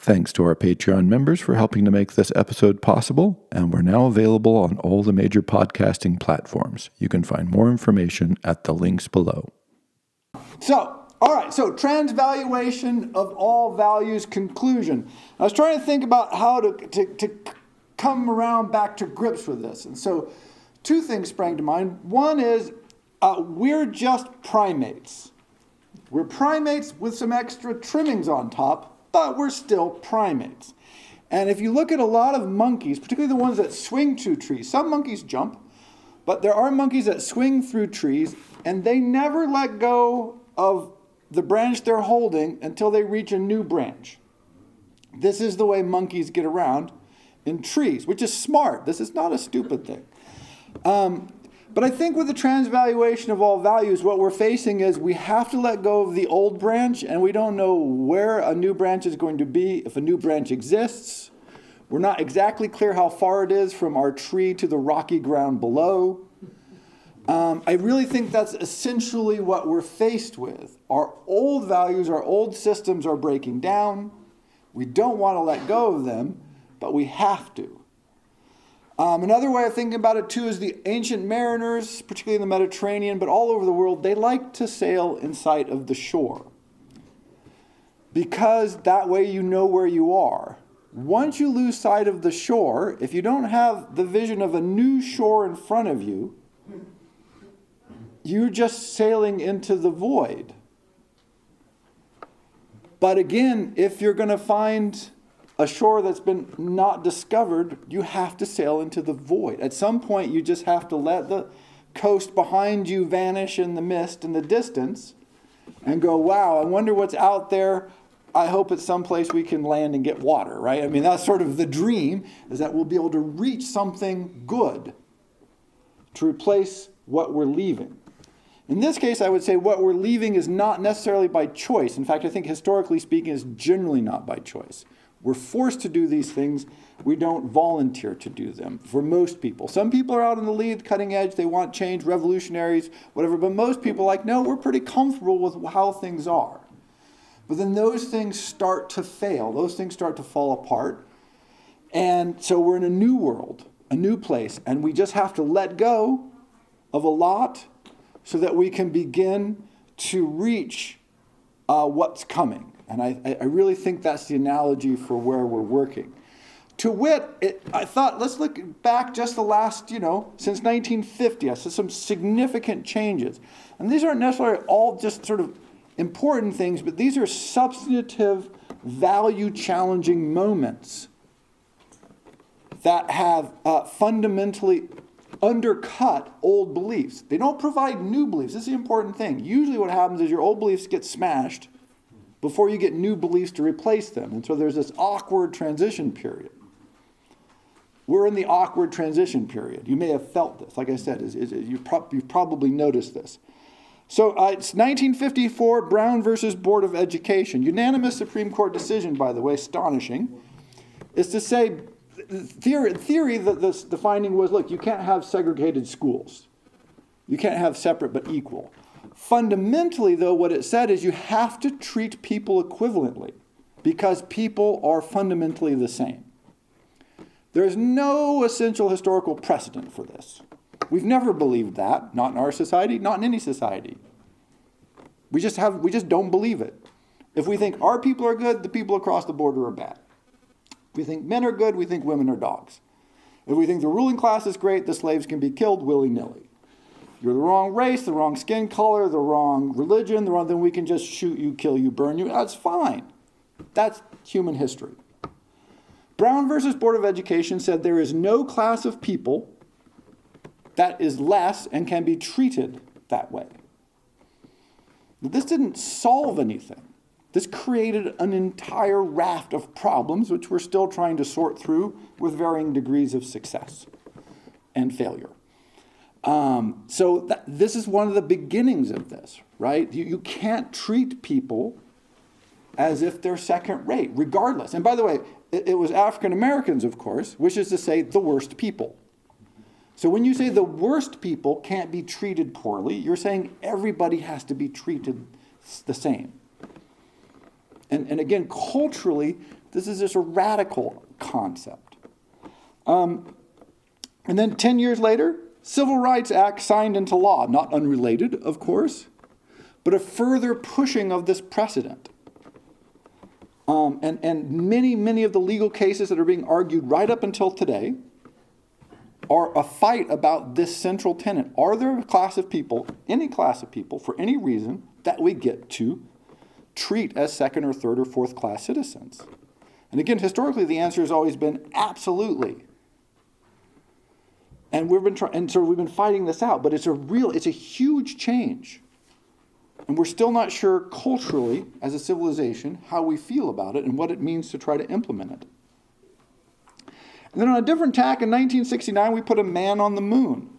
Thanks to our Patreon members for helping to make this episode possible, and we're now available on all the major podcasting platforms. You can find more information at the links below. All right, so transvaluation of all values conclusion. I was trying to think about how to come around back to grips with this. And so two things sprang to mind. One is we're just primates. We're primates with some extra trimmings on top, but we're still primates. And if you look at a lot of monkeys, particularly the ones that swing through trees, some monkeys jump, but there are monkeys that swing through trees, and they never let go of the branch they're holding until they reach a new branch. This is the way monkeys get around in trees, which is smart. This is not a stupid thing. But I think with the transvaluation of all values, what we're facing is we have to let go of the old branch, and we don't know where a new branch is going to be, if a new branch exists. We're not exactly clear how far it is from our tree to the rocky ground below. I really think that's essentially what we're faced with. Our old values, our old systems are breaking down. We don't want to let go of them, but we have to. Another way of thinking about it too is the ancient mariners, particularly in the Mediterranean, but all over the world, they like to sail in sight of the shore. Because that way you know where you are. Once you lose sight of the shore, if you don't have the vision of a new shore in front of you, you're just sailing into the void. But again, if you're going to find a shore that's been not discovered, you have to sail into the void. At some point, you just have to let the coast behind you vanish in the mist in the distance and go, wow, I wonder what's out there. I hope it's someplace we can land and get water, right? I mean, that's sort of the dream, is that we'll be able to reach something good to replace what we're leaving. In this case, I would say what we're leaving is not necessarily by choice. In fact, I think historically speaking, it's generally not by choice. We're forced to do these things. We don't volunteer to do them for most people. Some people are out on the lead, cutting edge. They want change, revolutionaries, whatever. But most people are like, no, we're pretty comfortable with how things are. But then those things start to fail. Those things start to fall apart. And so we're in a new world, a new place. And we just have to let go of a lot so that we can begin to reach what's coming. And I really think that's the analogy for where we're working. To wit, I thought, let's look back just the last, since 1950. I saw some significant changes. And these aren't necessarily all just sort of important things, but these are substantive, value-challenging moments that have fundamentally undercut old beliefs. They don't provide new beliefs. This is the important thing. Usually what happens is your old beliefs get smashed before you get new beliefs to replace them. And so there's this awkward transition period. We're in the awkward transition period. You may have felt this. Like I said, you've probably noticed this. So it's 1954, Brown versus Board of Education. Unanimous Supreme Court decision, by the way, astonishing, is to say, theory, the finding was, look, you can't have segregated schools. You can't have separate but equal. Fundamentally, though, what it said is you have to treat people equivalently because people are fundamentally the same. There's no essential historical precedent for this. We've never believed that, not in our society, not in any society. We just don't believe it. If we think our people are good, the people across the border are bad. If we think men are good, we think women are dogs. If we think the ruling class is great, the slaves can be killed willy-nilly. You're the wrong race, the wrong skin color, the wrong religion, then we can just shoot you, kill you, burn you. That's fine. That's human history. Brown versus Board of Education said there is no class of people that is less and can be treated that way. This didn't solve anything. This created an entire raft of problems which we're still trying to sort through with varying degrees of success and failure. This is one of the beginnings of this, right? You can't treat people as if they're second rate, regardless. And by the way, it was African Americans, of course, which is to say the worst people. So when you say the worst people can't be treated poorly, you're saying everybody has to be treated the same. And again, culturally, This is just a radical concept. And then 10 years later, Civil Rights Act signed into law, not unrelated, of course, but a further pushing of this precedent. And many of the legal cases that are being argued right up until today are a fight about this central tenet. Are there a class of people, any class of people, for any reason, that we get to treat as second or third or fourth class citizens? And again, historically, the answer has always been absolutely. And we've been fighting this out, but it's a huge change. And we're still not sure culturally, as a civilization, how we feel about it and what it means to try to implement it. And then on a different tack, in 1969, we put a man on the moon,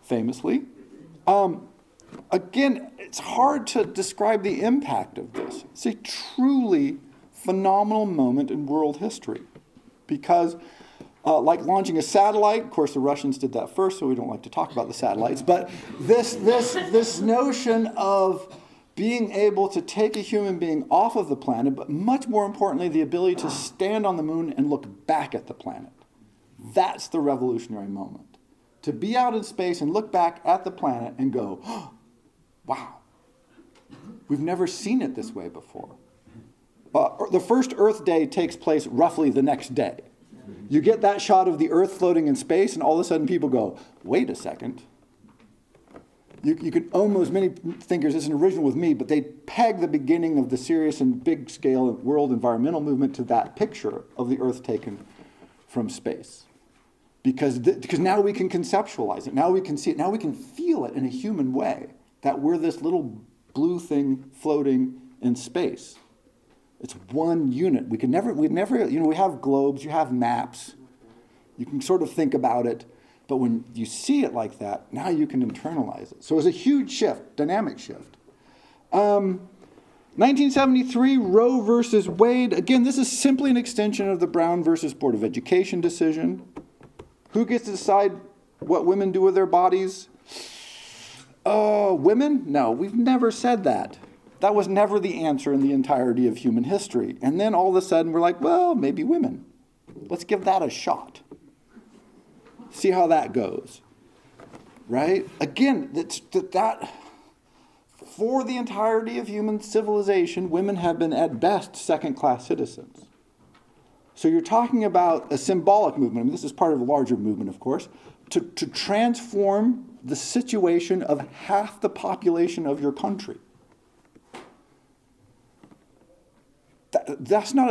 famously. Again, it's hard to describe the impact of this. It's a truly phenomenal moment in world history because like launching a satellite, of course the Russians did that first, so we don't like to talk about the satellites, but this notion of being able to take a human being off of the planet, but much more importantly, the ability to stand on the moon and look back at the planet. That's the revolutionary moment. To be out in space and look back at the planet and go, oh, wow, we've never seen it this way before. The first Earth Day takes place roughly the next day. You get that shot of the Earth floating in space, and all of a sudden people go, wait a second. You can almost, many thinkers, it's an original with me, but they peg the beginning of the serious and big-scale world environmental movement to that picture of the Earth taken from space. Because now we can conceptualize it. Now we can see it. Now we can feel it in a human way, that we're this little blue thing floating in space. It's one unit. We have globes, you have maps. You can sort of think about it. But when you see it like that, now you can internalize it. So it was a huge shift, dynamic shift. 1973, Roe versus Wade. Again, this is simply an extension of the Brown versus Board of Education decision. Who gets to decide what women do with their bodies? Women? No, we've never said that. That was never the answer in the entirety of human history. And then all of a sudden we're like, well, maybe women. Let's give that a shot. See how that goes. Right? Again, that for the entirety of human civilization, women have been at best second-class citizens. So you're talking about a symbolic movement. I mean, this is part of a larger movement, of course, to transform the situation of half the population of your country. That's not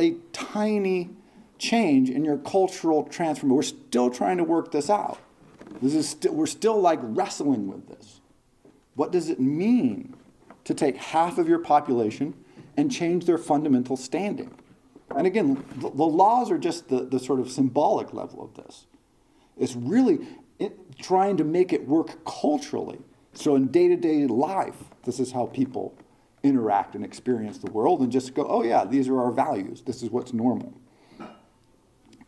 a tiny change in your cultural transformation. We're still trying to work this out. We're still like wrestling with this. What does it mean to take half of your population and change their fundamental standing? And again, the laws are just the sort of symbolic level of this. It's really trying to make it work culturally. So in day-to-day life, this is how people interact and experience the world and just go, oh yeah, these are our values. This is what's normal.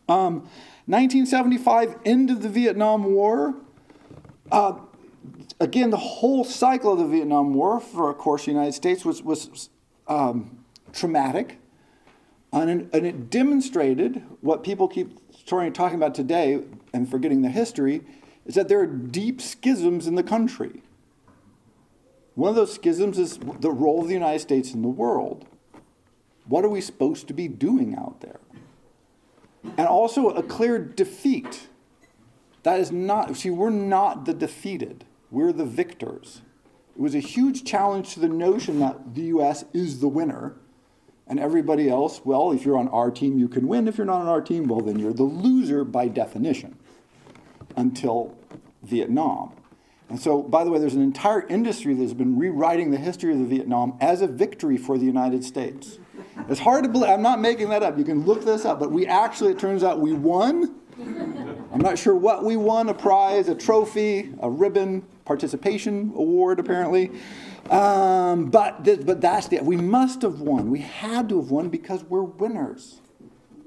1975, end of the Vietnam War. Again, the whole cycle of the Vietnam War for, of course, the United States was traumatic. And it demonstrated what people keep talking about today and forgetting the history, is that there are deep schisms in the country. One of those schisms is the role of the United States in the world. What are we supposed to be doing out there? And also a clear defeat. That is not, we're not the defeated. We're the victors. It was a huge challenge to the notion that the U.S. is the winner. And everybody else, well, if you're on our team, you can win. If you're not on our team, well, then you're the loser by definition. Until Vietnam. And so, by the way, there's an entire industry that's been rewriting the history of the Vietnam as a victory for the United States. It's hard to believe. I'm not making that up. You can look this up. But we actually, it turns out we won. I'm not sure what we won, a prize, a trophy, a ribbon, participation award, apparently. But that's we must have won. We had to have won because we're winners.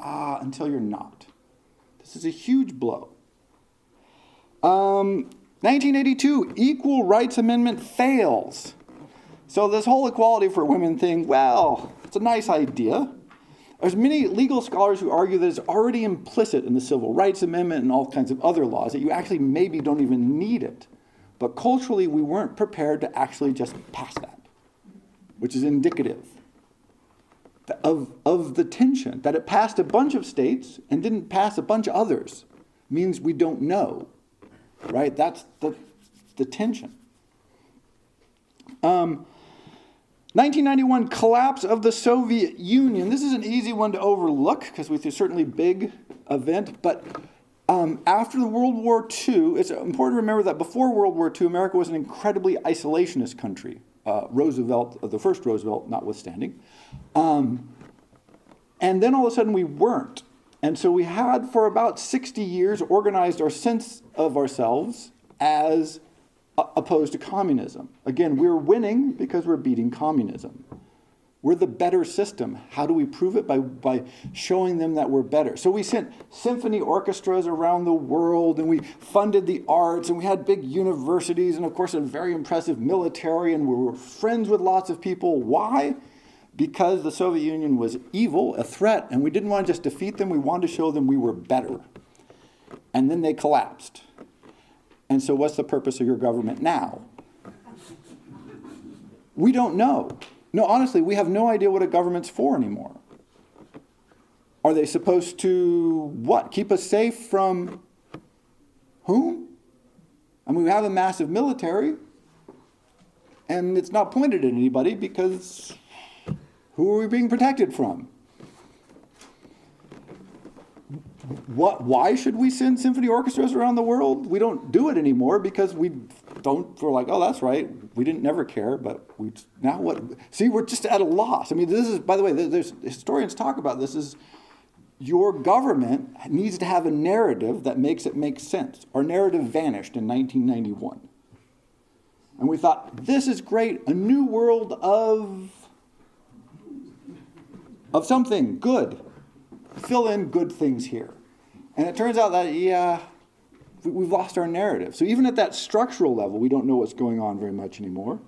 Until you're not. This is a huge blow. 1982, Equal Rights Amendment fails. So this whole equality for women thing, well, it's a nice idea. There's many legal scholars who argue that it's already implicit in the Civil Rights Amendment and all kinds of other laws, that you actually maybe don't even need it. But culturally, we weren't prepared to actually just pass that, which is indicative of the tension. That it passed a bunch of states and didn't pass a bunch of others means we don't know, right? That's the tension. 1991, collapse of the Soviet Union. This is an easy one to overlook because it's a certainly big event, but after the World War II, it's important to remember that before World War II, America was an incredibly isolationist country. Roosevelt, the first Roosevelt notwithstanding. And then all of a sudden we weren't. And so we had for about 60 years organized our sense of ourselves as opposed to communism. Again, we're winning because we're beating communism. We're the better system. How do we prove it? By showing them that we're better. So we sent symphony orchestras around the world, and we funded the arts, and we had big universities, and of course a very impressive military, and we were friends with lots of people. Why? Because the Soviet Union was evil, a threat, and we didn't want to just defeat them, we wanted to show them we were better. And then they collapsed. And so what's the purpose of your government now? We don't know. No, honestly, we have no idea what a government's for anymore. Are they supposed to, what? Keep us safe from whom? I mean, we have a massive military, and it's not pointed at anybody because who are we being protected from? Why should we send symphony orchestras around the world? We don't do it anymore because we're like, oh, that's right. We didn't never care, but now what? See, we're just at a loss. I mean, this is, by the way, there's historians talk about this, is your government needs to have a narrative that makes it make sense. Our narrative vanished in 1991. And we thought, this is great, a new world of something good. Fill in good things here. And it turns out that, yeah, we've lost our narrative. So even at that structural level, we don't know what's going on very much anymore.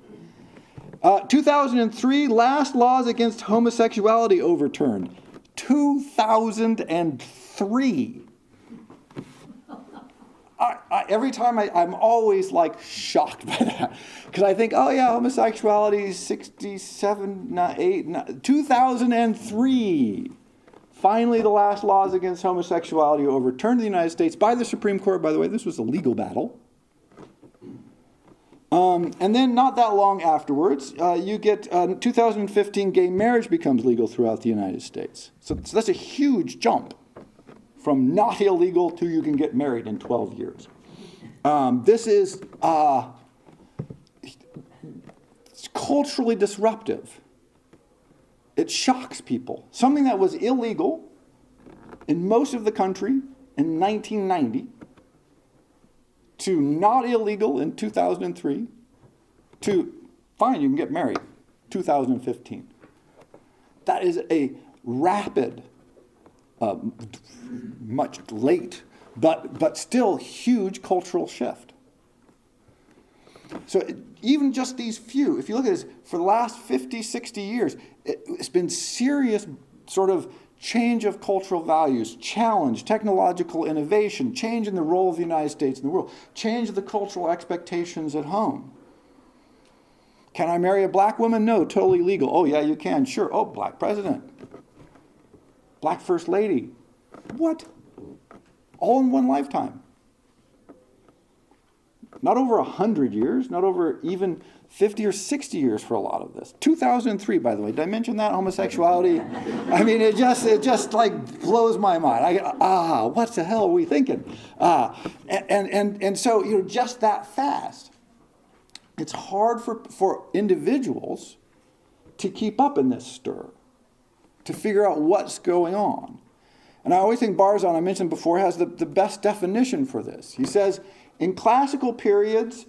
2003, last laws against homosexuality overturned. 2003. Every time I'm always like shocked by that. Because I think, oh yeah, homosexuality is 2003. Finally, the last laws against homosexuality overturned in the United States by the Supreme Court. By the way, this was a legal battle. And then not that long afterwards, you get 2015, gay marriage becomes legal throughout the United States. So that's a huge jump from not illegal to you can get married in 12 years. This is it's culturally disruptive. It shocks people. Something that was illegal in most of the country in 1990 to not illegal in 2003 to fine, you can get married, 2015. That is a rapid, much late, but still huge cultural shift. So even just these few, if you look at this, for the last 50, 60 years, it's been serious sort of change of cultural values, challenge, technological innovation, change in the role of the United States in the world, change of the cultural expectations at home. Can I marry a black woman? No, totally legal. Oh, yeah, you can. Sure. Oh, black president. Black first lady. What? All in one lifetime. Not over 100 years, not over even 50 or 60 years for a lot of this. 2003, by the way, did I mention that? Homosexuality? I mean, it just like blows my mind. What the hell are we thinking? And so, just that fast. It's hard for individuals to keep up in this stir, to figure out what's going on. And I always think Barzan, I mentioned before, has the best definition for this. He says, in classical periods,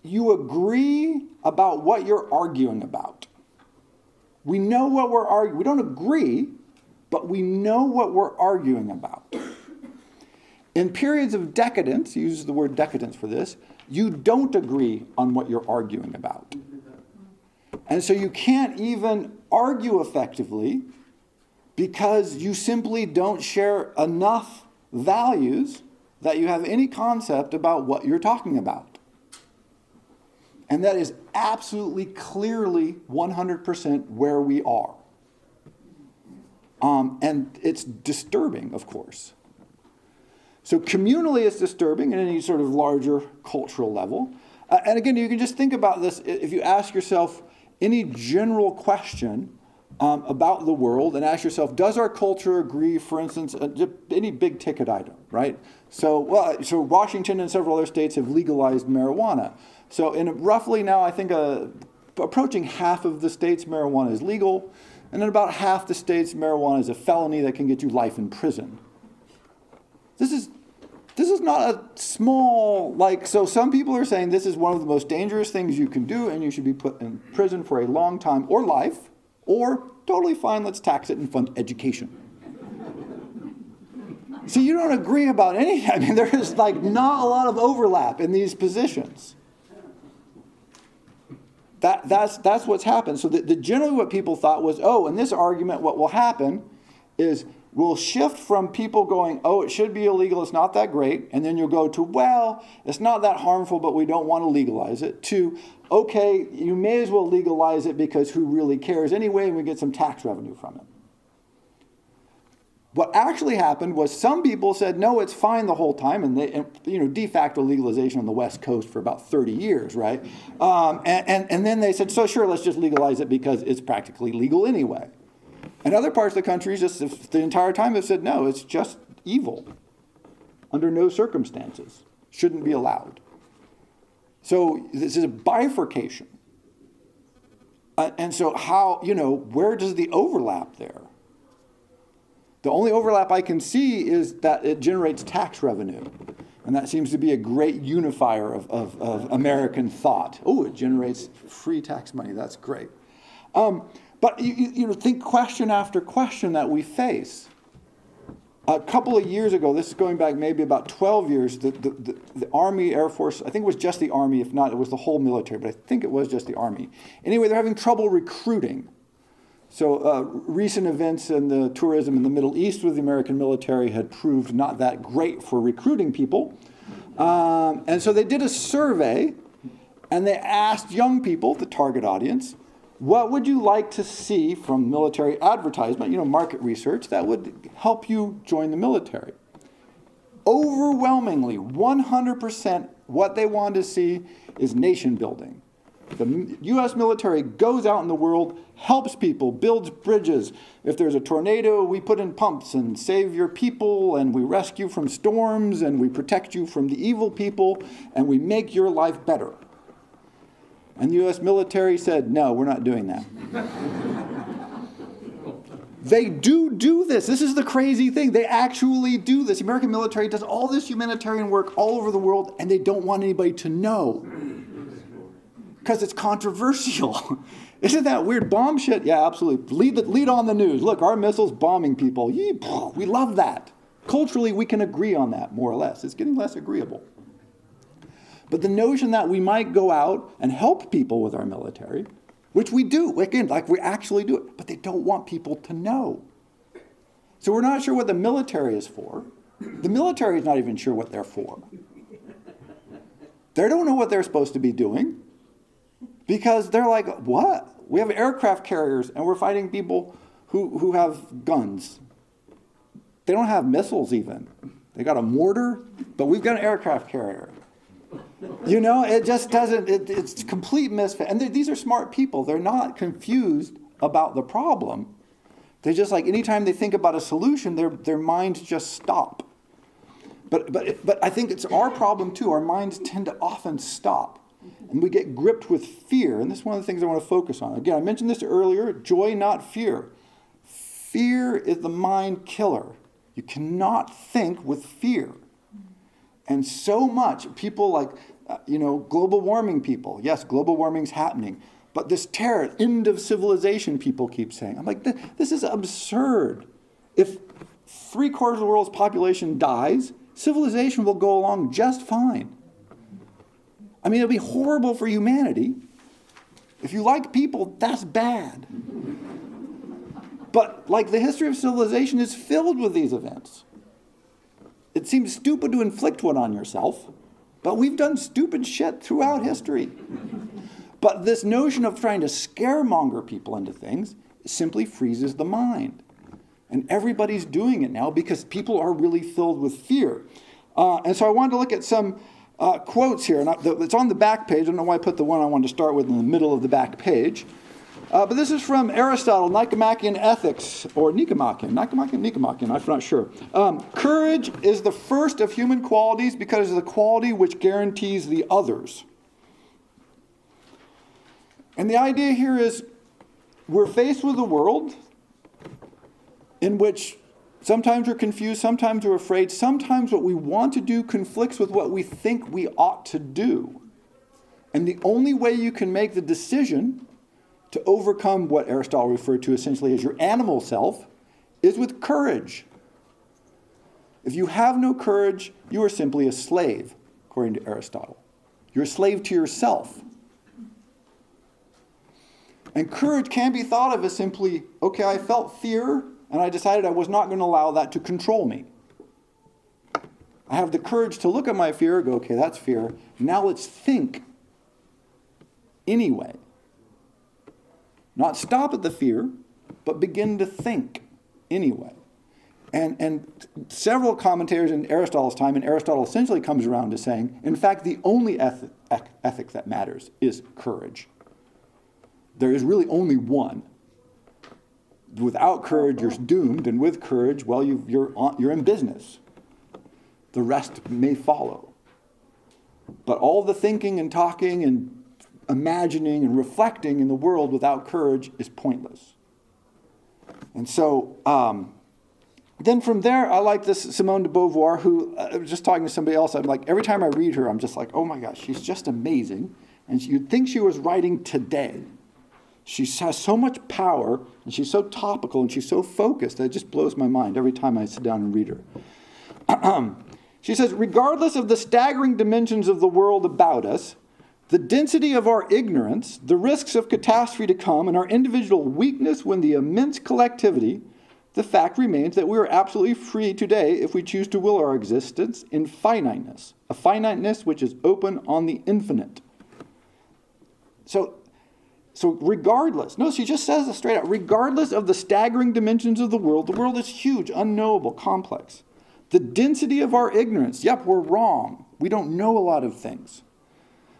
you agree about what you're arguing about. We know what we're arguing. We don't agree, but we know what we're arguing about. In periods of decadence, he uses the word decadence for this, you don't agree on what you're arguing about. And so you can't even argue effectively because you simply don't share enough values that you have any concept about what you're talking about. And that is absolutely, clearly, 100% where we are. And it's disturbing, of course. So communally it's disturbing at any sort of larger cultural level. And again, you can just think about this if you ask yourself any general question about the world and ask yourself, does our culture agree, for instance, any big ticket item, right? So Washington and several other states have legalized marijuana. So in roughly now, I think approaching half of the states, marijuana is legal. And in about half the states, marijuana is a felony that can get you life in prison. This is not a small, so some people are saying this is one of the most dangerous things you can do and you should be put in prison for a long time or life, or totally fine, let's tax it and fund education. So you don't agree about anything. I mean, there is not a lot of overlap in these positions. That's what's happened. So generally what people thought was, in this argument what will happen is we'll shift from people going, it should be illegal, it's not that great, and then you'll go to, well, it's not that harmful, but we don't want to legalize it, to, okay, you may as well legalize it because who really cares anyway, and we get some tax revenue from it. What actually happened was some people said, no, it's fine the whole time, and de facto legalization on the West Coast for about 30 years, right? And then they said, so sure, let's just legalize it because it's practically legal anyway. And other parts of the country just the entire time have said, no, it's just evil. Under no circumstances. Shouldn't be allowed. So this is a bifurcation. And so where does the overlap there? The only overlap I can see is that it generates tax revenue. And that seems to be a great unifier of American thought. Oh, it generates free tax money. That's great. But you think question after question that we face. A couple of years ago, this is going back maybe about 12 years, the Army, Air Force, I think it was just the Army, if not, it was the whole military, but I think it was just the Army. Anyway, they're having trouble recruiting. So recent events in the tourism in the Middle East with the American military had proved not that great for recruiting people. And so they did a survey, and they asked young people, the target audience, what would you like to see from military advertisement, market research, that would help you join the military? Overwhelmingly, 100% what they wanted to see is nation building. The U.S. military goes out in the world, helps people, builds bridges. If there's a tornado, we put in pumps and save your people, and we rescue from storms, and we protect you from the evil people, and we make your life better. And the U.S. military said, no, we're not doing that. They do this. This is the crazy thing. They actually do this. The American military does all this humanitarian work all over the world, and they don't want anybody to know. Because it's controversial. Isn't that weird? Bomb shit? Yeah, absolutely. Lead on the news. Look, our missiles bombing people. We love that. Culturally, we can agree on that, more or less. It's getting less agreeable. But the notion that we might go out and help people with our military, which we do, again, we actually do it, but they don't want people to know. So we're not sure what the military is for. The military is not even sure what they're for. They don't know what they're supposed to be doing because they're like, what? We have aircraft carriers and we're fighting people who have guns. They don't have missiles even. They got a mortar, but we've got an aircraft carrier. It just doesn't, it's complete misfit. And these are smart people. They're not confused about the problem. They just anytime they think about a solution, their minds just stop. But I think it's our problem too. Our minds tend to often stop. And we get gripped with fear. And this is one of the things I want to focus on. Again, I mentioned this earlier, joy, not fear. Fear is the mind killer. You cannot think with fear. And so much, people global warming people. Yes, global warming's happening. But this terror, end of civilization, people keep saying. I'm like, this is absurd. If 3/4 of the world's population dies, civilization will go along just fine. I mean, it'll be horrible for humanity. If you like people, that's bad. But like the history of civilization is filled with these events. It seems stupid to inflict one on yourself, but we've done stupid shit throughout history. But this notion of trying to scaremonger people into things simply freezes the mind. And everybody's doing it now because people are really filled with fear. And so I wanted to look at some quotes here. And it's on the back page. I don't know why I put the one I wanted to start with in the middle of the back page. But this is from Aristotle, Nicomachean Ethics, or Nicomachean, I'm not sure. Courage is the first of human qualities because of the quality which guarantees the others. And the idea here is we're faced with a world in which sometimes we're confused, sometimes we're afraid, sometimes what we want to do conflicts with what we think we ought to do. And the only way you can make the decision to overcome what Aristotle referred to essentially as your animal self is with courage. If you have no courage, you are simply a slave, according to Aristotle. You're a slave to yourself. And courage can be thought of as simply, okay, I felt fear, and I decided I was not going to allow that to control me. I have the courage to look at my fear and go, okay, that's fear. Now let's think anyway. Not stop at the fear, but begin to think anyway. And several commentators in Aristotle's time, and Aristotle essentially comes around to saying, in fact, the only ethic that matters is courage. There is really only one. Without courage, you're doomed, and with courage, well, you're in business. The rest may follow. But all the thinking and talking and imagining and reflecting in the world without courage is pointless. And so then from there, I like this Simone de Beauvoir, who I was just talking to somebody else. I'm like, every time I read her, I'm just like, oh my gosh, she's just amazing. And you'd think she was writing today. She has so much power, and she's so topical, and she's so focused that it just blows my mind every time I sit down and read her. She says, regardless of the staggering dimensions of the world about us, the density of our ignorance, the risks of catastrophe to come, and our individual weakness when the immense collectivity, the fact remains that we are absolutely free today if we choose to will our existence in finiteness, a finiteness which is open on the infinite. So regardless, no, she just says it straight out, regardless of the staggering dimensions of the world is huge, unknowable, complex. The density of our ignorance, yep, we're wrong. We don't know a lot of things.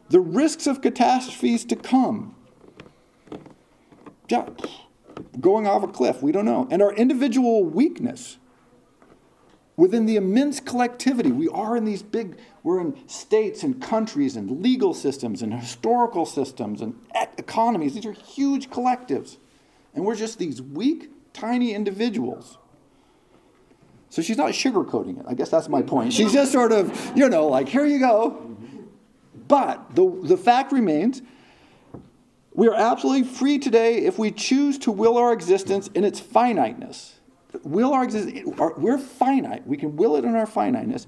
The risks of catastrophes to come. Yeah, going off a cliff, we don't know. And our individual weakness within the immense collectivity. We are in these we're in states and countries and legal systems and historical systems and economies. These are huge collectives. And we're just these weak, tiny individuals. So she's not sugarcoating it. I guess that's my point. She's just sort of, like, here you go. But the fact remains, we are absolutely free today if we choose to will our existence in its finiteness. We're finite. We can will it in our finiteness.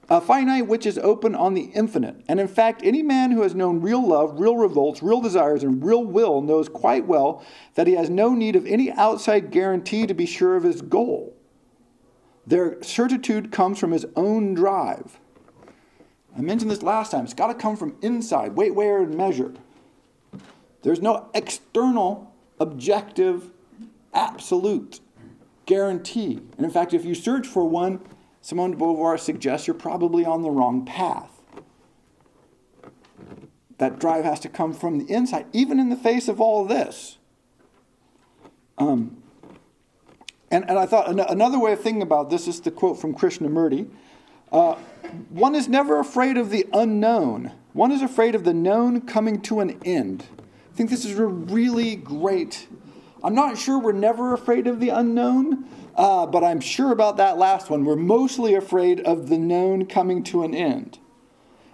A finite which is open on the infinite. And in fact, any man who has known real love, real revolts, real desires, and real will knows quite well that he has no need of any outside guarantee to be sure of his goal. Their certitude comes from his own drive. I mentioned this last time. It's got to come from inside, weight, weigh, and measure. There's no external, objective, absolute guarantee. And in fact, if you search for one, Simone de Beauvoir suggests you're probably on the wrong path. That drive has to come from the inside, even in the face of all this. And I thought another way of thinking about this is the quote from Krishnamurti. One is never afraid of the unknown. One is afraid of the known coming to an end. I think this is a really great. I'm not sure we're never afraid of the unknown, but I'm sure about that last one. We're mostly afraid of the known coming to an end.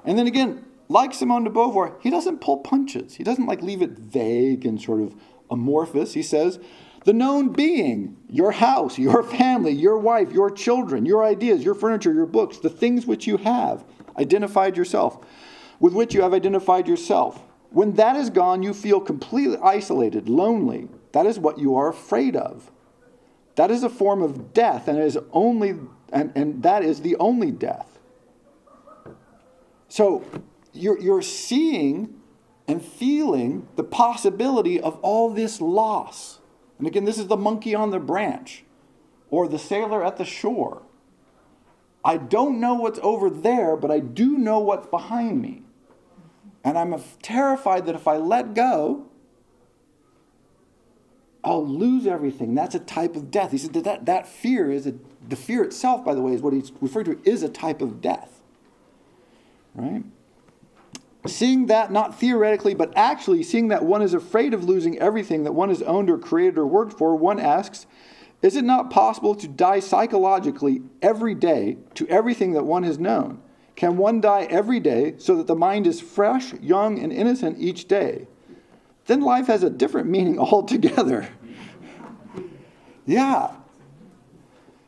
And then again, like Simone de Beauvoir, he doesn't pull punches. He doesn't leave it vague and sort of amorphous. He says, the known being, your house, your family, your wife, your children, your ideas, your furniture, your books, the things which you have identified yourself, with which you have identified yourself. When that is gone, you feel completely isolated, lonely. That is what you are afraid of. That is a form of death, and that is the only death. So you're seeing and feeling the possibility of all this loss. And again, this is the monkey on the branch, or the sailor at the shore. I don't know what's over there, but I do know what's behind me. And I'm terrified that if I let go, I'll lose everything. That's a type of death. He said that fear is the fear itself, by the way, is what he's referred to, is a type of death. Right? Seeing that not theoretically, but actually seeing that one is afraid of losing everything that one has owned or created or worked for, one asks, is it not possible to die psychologically every day to everything that one has known? Can one die every day so that the mind is fresh, young, and innocent each day? Then life has a different meaning altogether. Yeah.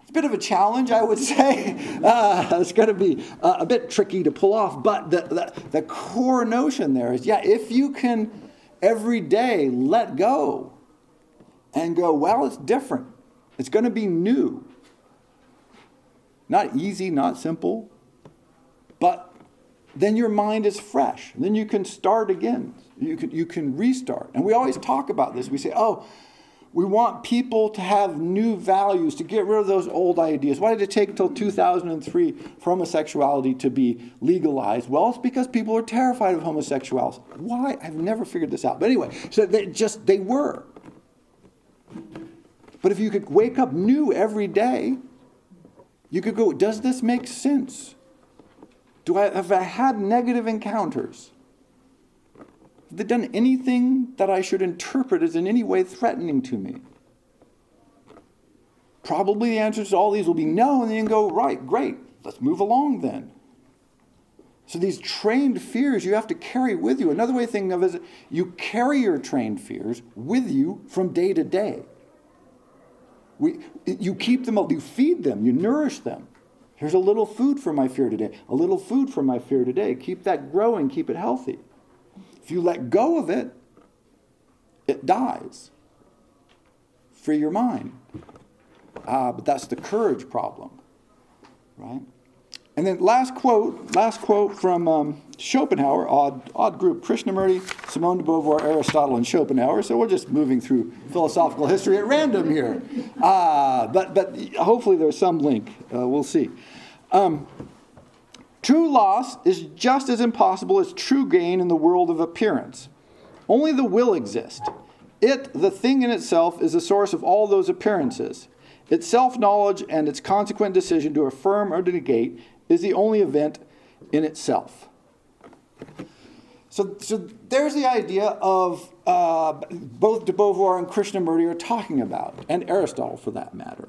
It's a bit of a challenge, I would say. It's going to be a bit tricky to pull off. But the core notion there is, if you can every day let go and go, well, it's different. It's going to be new. Not easy, not simple. But then your mind is fresh. Then you can start again. You can restart. And we always talk about this. We say, we want people to have new values, to get rid of those old ideas. Why did it take until 2003 for homosexuality to be legalized? Well, it's because people are terrified of homosexuals. Why? I've never figured this out. But anyway, so they were. But if you could wake up new every day, you could go, does this make sense? Have I had negative encounters? Have they done anything that I should interpret as in any way threatening to me? Probably the answers to all these will be no, and then you can go, right, great, let's move along then. So these trained fears you have to carry with you. Another way to think of it is you carry your trained fears with you from day to day. You keep them, you feed them, you nourish them. Here's a little food for my fear today. A little food for my fear today. Keep that growing, keep it healthy. If you let go of it, it dies. Free your mind. But that's the courage problem, right? And then last quote from Schopenhauer, odd group, Krishnamurti, Simone de Beauvoir, Aristotle, and Schopenhauer. So we're just moving through philosophical history at random here. But hopefully there's some link. We'll see. True loss is just as impossible as true gain in the world of appearance. Only the will exists. It, the thing in itself, is the source of all those appearances. Its self-knowledge and its consequent decision to affirm or to negate is the only event in itself. So there's the idea of both de Beauvoir and Krishnamurti are talking about, and Aristotle for that matter.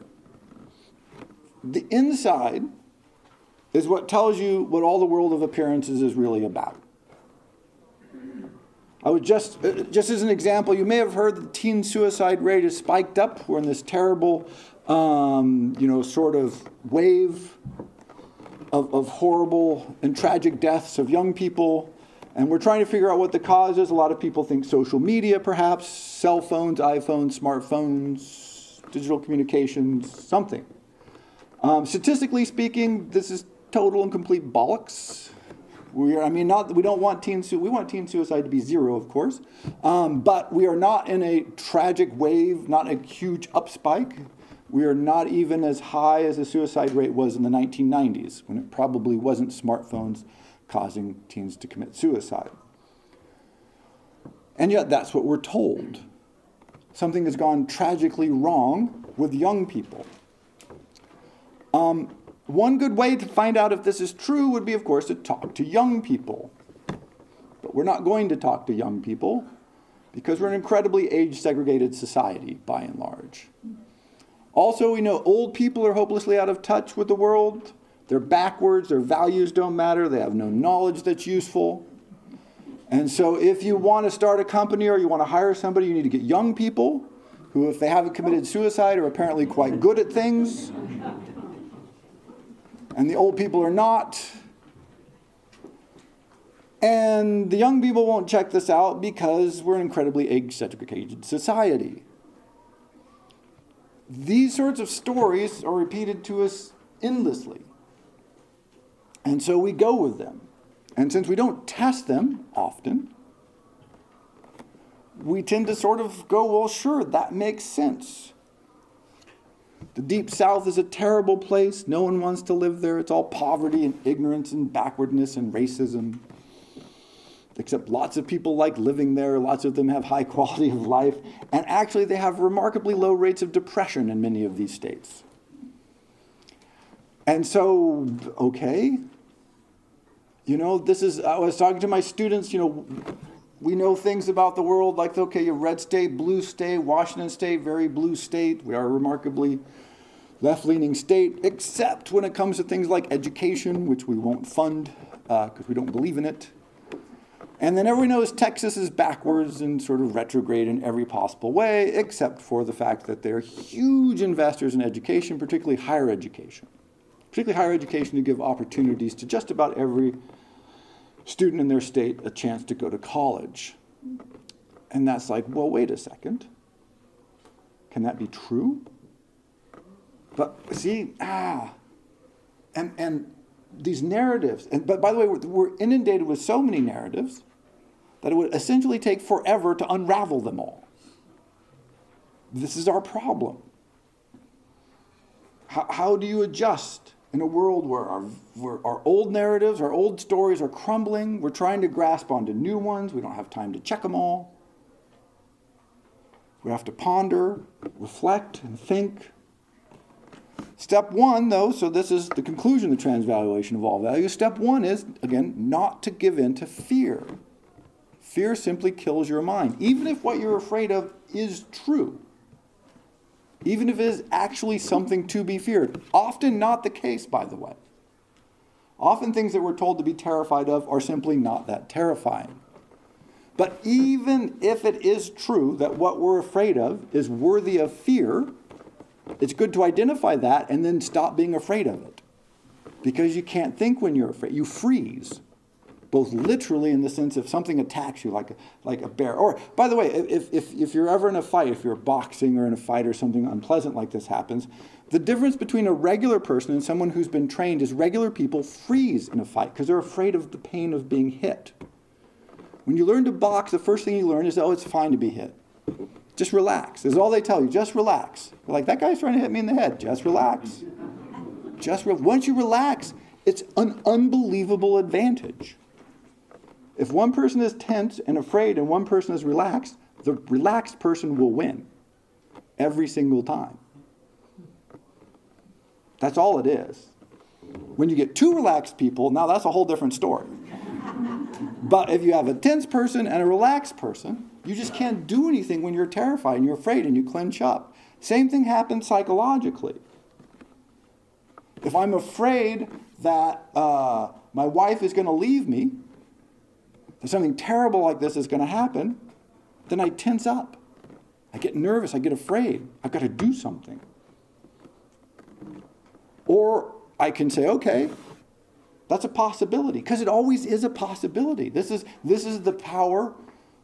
The inside is what tells you what all the world of appearances is really about. I would just as an example, you may have heard the teen suicide rate is spiked up. We're in this terrible, sort of wave of horrible and tragic deaths of young people. And we're trying to figure out what the cause is. A lot of people think social media, perhaps, cell phones, iPhones, smartphones, digital communications, something. Statistically speaking, this is total and complete bollocks. We don't want we want teen suicide to be zero, of course. But we are not in a tragic wave, not a huge upspike. We are not even as high as the suicide rate was in the 1990s, when it probably wasn't smartphones causing teens to commit suicide. And yet that's what we're told. Something has gone tragically wrong with young people. One good way to find out if this is true would be, of course, to talk to young people. But we're not going to talk to young people because we're an incredibly age-segregated society, by and large. Also, we know old people are hopelessly out of touch with the world. They're backwards. Their values don't matter. They have no knowledge that's useful. And so if you want to start a company or you want to hire somebody, you need to get young people who, if they haven't committed suicide, are apparently quite good at things. And the old people are not. And the young people won't check this out because we're an incredibly age-segregated society. these sorts of stories are repeated to us endlessly. And so we go with them. And since we don't test them often, we tend to sort of go, well, sure, that makes sense. The Deep South is a terrible place. No one wants to live there. It's all poverty and ignorance and backwardness and racism. Except lots of people like living there. Lots of them have high quality of life. And actually, they have remarkably low rates of depression in many of these states. And so, okay. I was talking to my students, we know things about the world like, okay, a red state, blue state, Washington state, very blue state. We are a remarkably left-leaning state, except when it comes to things like education, which we won't fund because we don't believe in it. And then everyone knows Texas is backwards and sort of retrograde in every possible way, except for the fact that they're huge investors in education, particularly higher education. Particularly higher education to give opportunities to just about every student in their state a chance to go to college. And that's like, well, wait a second. Can that be true? But see, and these narratives, but by the way, we're inundated with so many narratives that it would essentially take forever to unravel them all. This is our problem. How do you adjust in a world where our old narratives, our old stories are crumbling? We're trying to grasp onto new ones. We don't have time to check them all. We have to ponder, reflect, and think. Step one, though, so this is the conclusion of the transvaluation of all values. Step one is, again, not to give in to fear. Fear simply kills your mind. Even if what you're afraid of is true. Even if it is actually something to be feared. Often not the case, by the way. Often things that we're told to be terrified of are simply not that terrifying. But even if it is true that what we're afraid of is worthy of fear, it's good to identify that and then stop being afraid of it. Because you can't think when you're afraid. You freeze. Both literally in the sense if something attacks you like a bear. Or, by the way, if you're ever in a fight, if you're boxing or in a fight or something unpleasant like this happens, the difference between a regular person and someone who's been trained is regular people freeze in a fight because they're afraid of the pain of being hit. When you learn to box, the first thing you learn is, oh, it's fine to be hit. Just relax. This is all they tell you. Just relax. They're like, that guy's trying to hit me in the head. Just relax. Once you relax, it's an unbelievable advantage. If one person is tense and afraid and one person is relaxed, the relaxed person will win every single time. That's all it is. When you get two relaxed people, now that's a whole different story. But if you have a tense person and a relaxed person, you just can't do anything when you're terrified and you're afraid and you clench up. Same thing happens psychologically. If I'm afraid that my wife is going to leave me, that something terrible like this is going to happen, then I tense up. I get nervous. I get afraid. I've got to do something. Or I can say, okay, that's a possibility, because it always is a possibility. This is the power,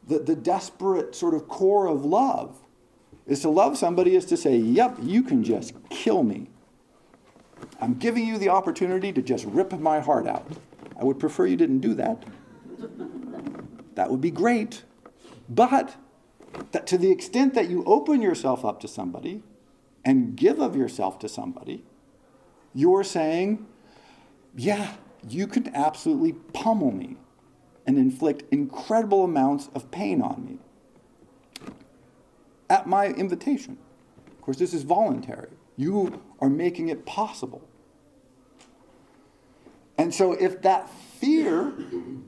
the desperate sort of core of love. Is to love somebody is to say, yep, you can just kill me. I'm giving you the opportunity to just rip my heart out. I would prefer you didn't do that. That would be great. But that to the extent that you open yourself up to somebody and give of yourself to somebody, you're saying, yeah, you can absolutely pummel me and inflict incredible amounts of pain on me at my invitation. Of course, this is voluntary. You are making it possible. And so if that fear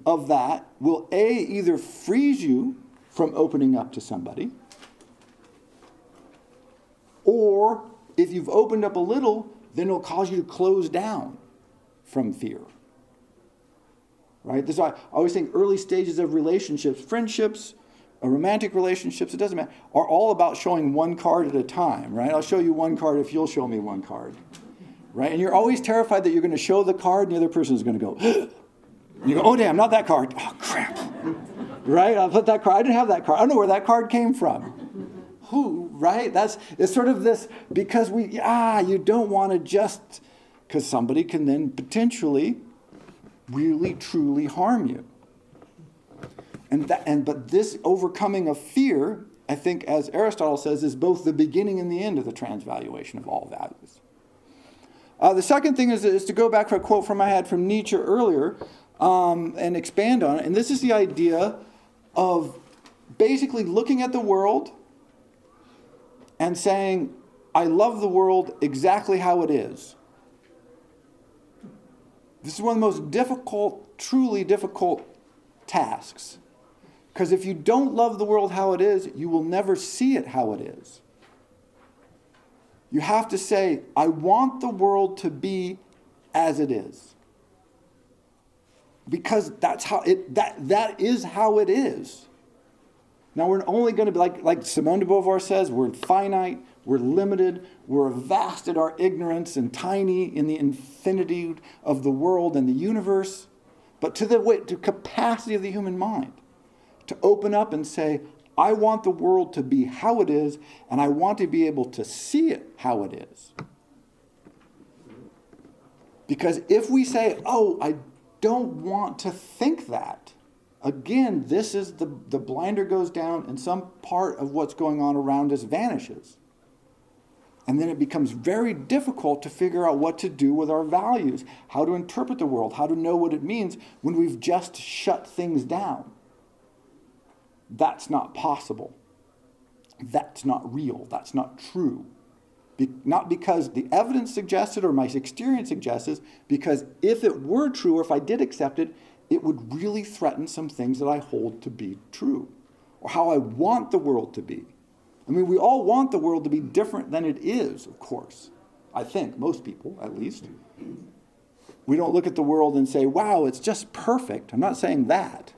of that will either freeze you from opening up to somebody, or if you've opened up a little, then it'll cause you to close down from fear. Right? This is why I always think early stages of relationships, friendships, romantic relationships, it doesn't matter, are all about showing one card at a time, right? I'll show you one card if you'll show me one card. Right? And you're always terrified that you're going to show the card and the other person is going to go, and you go, oh, damn, not that card. Oh, crap. Right? I'll put that card. I didn't have that card. I don't know where that card came from. right? It's sort of this, because you don't want to just, because somebody can then potentially really, truly harm you. But this overcoming of fear, I think, as Aristotle says, is both the beginning and the end of the transvaluation of all values. The second thing is to go back to a quote from I had from Nietzsche earlier and expand on it. And this is the idea of basically looking at the world and saying, I love the world exactly how it is. This is one of the most difficult, truly difficult tasks. Because if you don't love the world how it is, you will never see it how it is. You have to say, I want the world to be as it is. Because that is how it is. Now we're only going to be, like Simone de Beauvoir says, we're finite, we're limited, we're vast in our ignorance and tiny in the infinity of the world and the universe. But to the capacity of the human mind, to open up and say, I want the world to be how it is, and I want to be able to see it how it is. Because if we say, oh, I don't want to think that, again, this is the blinder goes down and some part of what's going on around us vanishes. And then it becomes very difficult to figure out what to do with our values, how to interpret the world, how to know what it means when we've just shut things down. That's not possible. That's not real. That's not true. Not because the evidence suggests it or my experience suggests it, because if it were true or if I did accept it, it would really threaten some things that I hold to be true or how I want the world to be. I mean, we all want the world to be different than it is, of course. I think, most people, at least. We don't look at the world and say, wow, it's just perfect. I'm not saying that.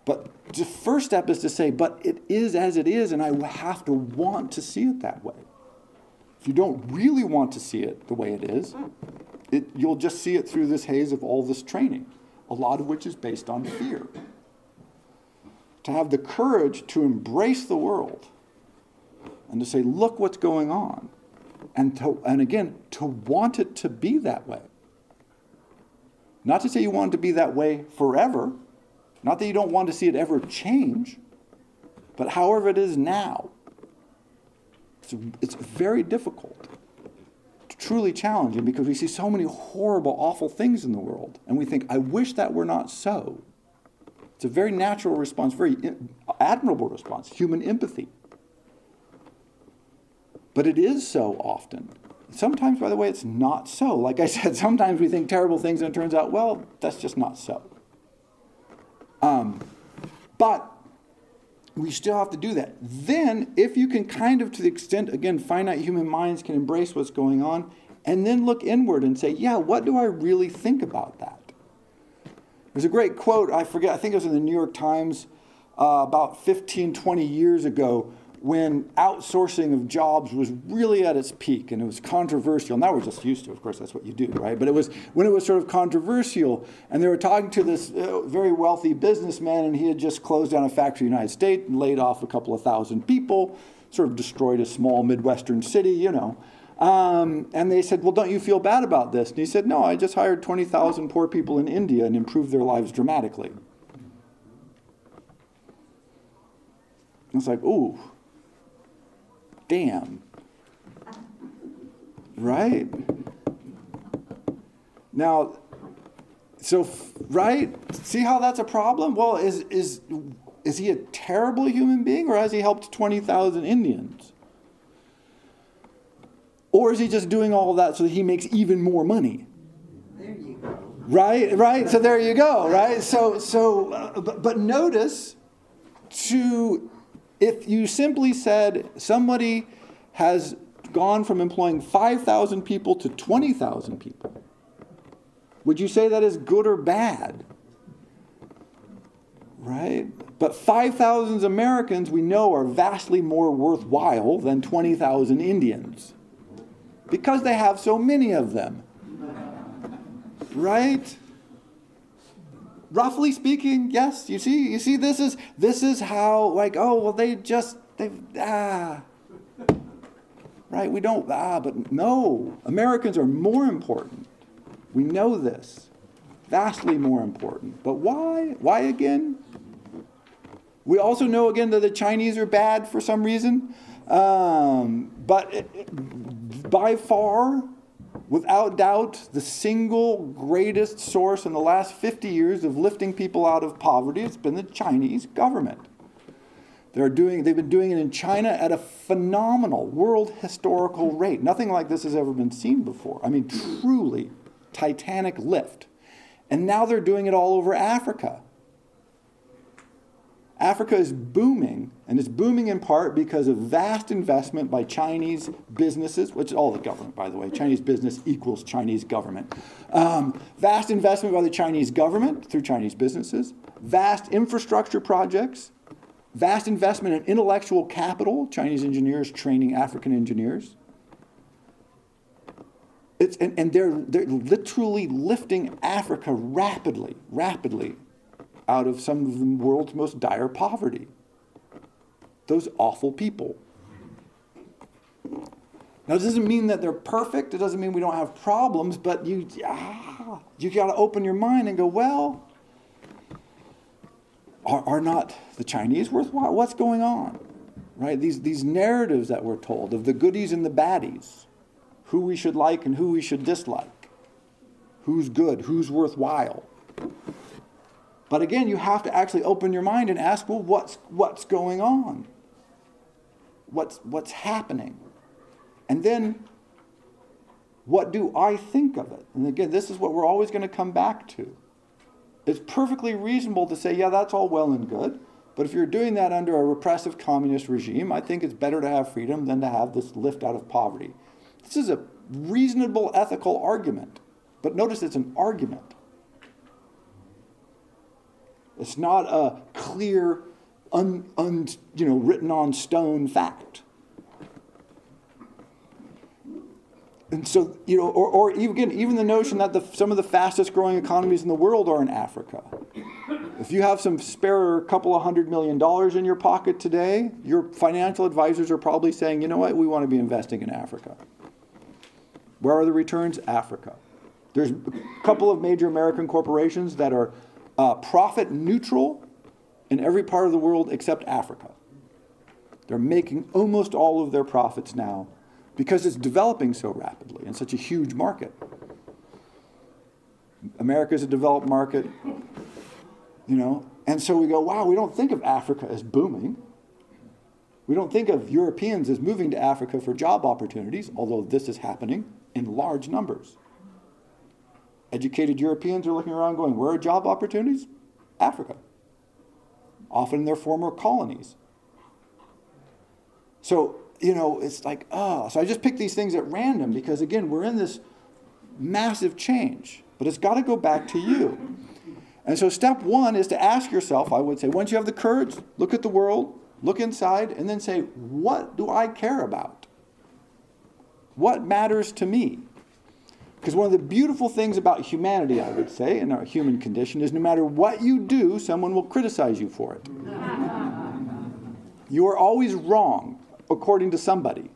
But the first step is to say, but it is as it is, and I have to want to see it that way. If you don't really want to see it the way it is, you'll just see it through this haze of all this training, a lot of which is based on fear. To have the courage to embrace the world and to say, look what's going on, and again, to want it to be that way. Not to say you want it to be that way forever, not that you don't want to see it ever change, but however it is now. It's very difficult, truly challenging, because we see so many horrible, awful things in the world, and we think, I wish that were not so. It's a very natural response, very admirable response, human empathy. But it is so often. Sometimes, by the way, it's not so. Like I said, sometimes we think terrible things, and it turns out, well, that's just not so. But we still have to do that. Then, if you can kind of, to the extent, again, finite human minds can embrace what's going on, and then look inward and say, yeah, what do I really think about that? There's a great quote, I think it was in the New York Times about 15, 20 years ago, when outsourcing of jobs was really at its peak, and it was controversial. Now we're just used to, of course, that's what you do, right? But it was when it was sort of controversial, and they were talking to this very wealthy businessman, and he had just closed down a factory in the United States and laid off a couple of thousand people, sort of destroyed a small Midwestern city, you know. And they said, well, don't you feel bad about this? And he said, no, I just hired 20,000 poor people in India and improved their lives dramatically. And it's like, ooh. Damn. Right? Now, so, right? See how that's a problem? Well, is he a terrible human being, or has he helped 20,000 Indians? Or is he just doing all of that so that he makes even more money? There you go. Right? So there you go, right? But notice, if you simply said somebody has gone from employing 5,000 people to 20,000 people, would you say that is good or bad? Right? But 5,000 Americans we know are vastly more worthwhile than 20,000 Indians, because they have so many of them. Right? Roughly speaking, yes. You see, this is how, like, oh, well, right? We don't, but no, Americans are more important. We know this, vastly more important. But why? Why again? We also know again that the Chinese are bad for some reason. But by far, without doubt, the single greatest source in the last 50 years of lifting people out of poverty has been the Chinese government. They've been doing it in China at a phenomenal world historical rate. Nothing like this has ever been seen before. I mean, truly titanic lift. And now they're doing it all over Africa. Africa is booming, and it's booming in part because of vast investment by Chinese businesses, which is all the government, by the way. Chinese business equals Chinese government. Vast investment by the Chinese government through Chinese businesses, vast infrastructure projects, vast investment in intellectual capital, Chinese engineers training African engineers. And they're literally lifting Africa rapidly out of some of the world's most dire poverty. Those awful people. Now, it doesn't mean that they're perfect. It doesn't mean we don't have problems, but you got to open your mind and go, well, are not the Chinese worthwhile? What's going on? Right? These narratives that we're told of the goodies and the baddies, who we should like and who we should dislike, who's good, who's worthwhile. But again, you have to actually open your mind and ask, well, what's going on? What's happening? And then, what do I think of it? And again, this is what we're always going to come back to. It's perfectly reasonable to say, yeah, that's all well and good, but if you're doing that under a repressive communist regime, I think it's better to have freedom than to have this lift out of poverty. This is a reasonable ethical argument, but notice it's an argument. It's not a clear, written on stone fact. And so, or even the notion that some of the fastest growing economies in the world are in Africa. If you have some spare couple of $100 million in your pocket today, your financial advisors are probably saying, you know what, we want to be investing in Africa. Where are the returns? Africa. There's a couple of major American corporations that are profit neutral in every part of the world except Africa. They're making almost all of their profits now because it's developing so rapidly in such a huge market. America is a developed market, and so we go, wow, we don't think of Africa as booming. We don't think of Europeans as moving to Africa for job opportunities, although this is happening in large numbers. Educated Europeans are looking around going, where are job opportunities? Africa. Often in their former colonies. So, it's like, so I just picked these things at random because, again, we're in this massive change. But it's got to go back to you. And so step one is to ask yourself, I would say, once you have the courage, look at the world, look inside, and then say, what do I care about? What matters to me? Because one of the beautiful things about humanity, I would say, and our human condition, is no matter what you do, someone will criticize you for it. You are always wrong, according to somebody.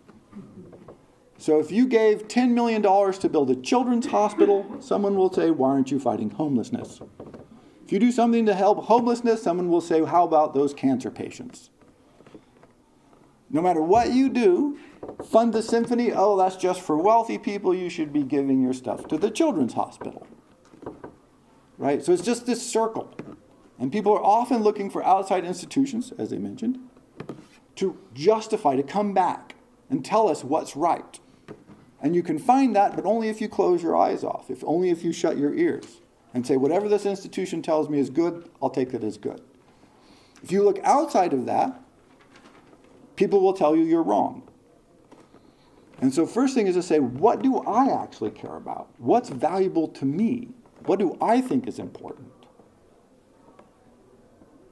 So if you gave $10 million to build a children's hospital, someone will say, why aren't you fighting homelessness? If you do something to help homelessness, someone will say, how about those cancer patients? No matter what you do, fund the symphony, oh, that's just for wealthy people, you should be giving your stuff to the children's hospital. Right? So it's just this circle. And people are often looking for outside institutions, as I mentioned, to justify, to come back and tell us what's right. And you can find that, but only if you close your eyes off, only if you shut your ears and say, whatever this institution tells me is good, I'll take it as good. If you look outside of that, people will tell you you're wrong. And so first thing is to say, what do I actually care about? What's valuable to me? What do I think is important?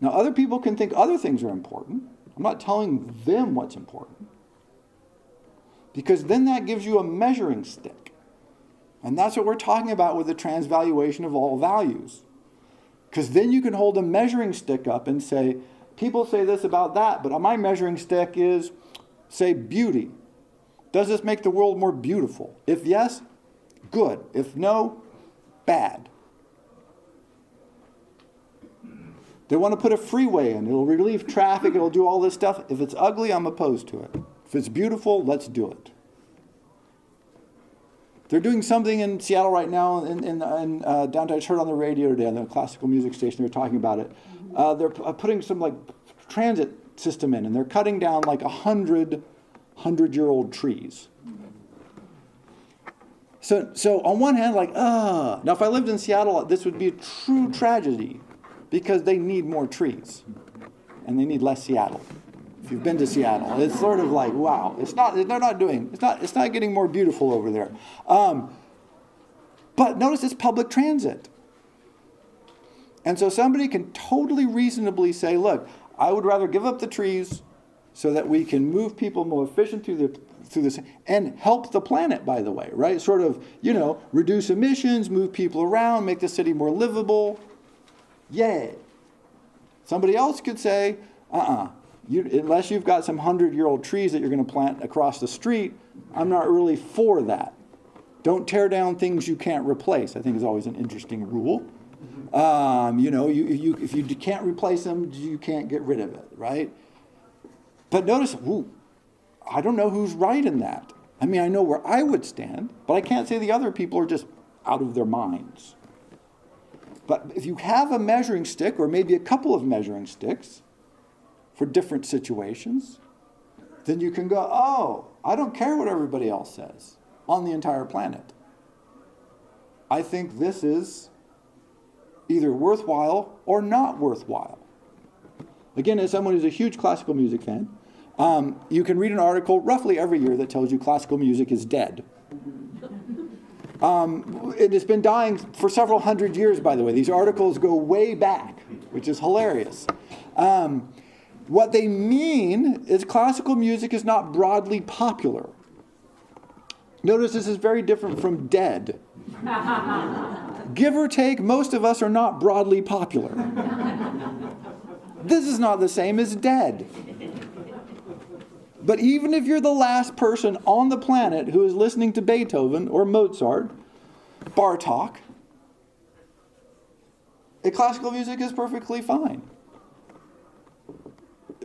Now, other people can think other things are important. I'm not telling them what's important. Because then that gives you a measuring stick. And that's what we're talking about with the transvaluation of all values. Because then you can hold a measuring stick up and say, people say this about that, but my measuring stick is, say, beauty, Does this make the world more beautiful? If yes, good. If no, bad. They want to put a freeway in. It'll relieve traffic. It'll do all this stuff. If it's ugly, I'm opposed to it. If it's beautiful, let's do it. They're doing something in Seattle right now, in downtown. I heard on the radio today on the classical music station. They were talking about it. They're putting some like transit system in, and they're cutting down like 100-year-old trees. So on one hand, like, now if I lived in Seattle, this would be a true tragedy because they need more trees, and they need less Seattle. If you've been to Seattle, it's sort of like, wow, it's not getting more beautiful over there. But notice it's public transit. And so somebody can totally reasonably say, look, I would rather give up the trees so that we can move people more efficient through this and help the planet, by the way, right? Sort of, reduce emissions, move people around, make the city more livable. Yay. Somebody else could say, unless you've got some 100-year-old trees that you're going to plant across the street, I'm not really for that. Don't tear down things you can't replace, I think is always an interesting rule. If you can't replace them, you can't get rid of it, right? But notice, I don't know who's right in that. I mean, I know where I would stand, but I can't say the other people are just out of their minds. But if you have a measuring stick, or maybe a couple of measuring sticks for different situations, then you can go, I don't care what everybody else says on the entire planet. I think this is either worthwhile or not worthwhile. Again, as someone who's a huge classical music fan, you can read an article roughly every year that tells you classical music is dead. It has been dying for several hundred years, by the way. These articles go way back, which is hilarious. What they mean is classical music is not broadly popular. Notice this is very different from dead. Give or take, most of us are not broadly popular. This is not the same as dead. But even if you're the last person on the planet who is listening to Beethoven or Mozart, Bartók, classical music is perfectly fine.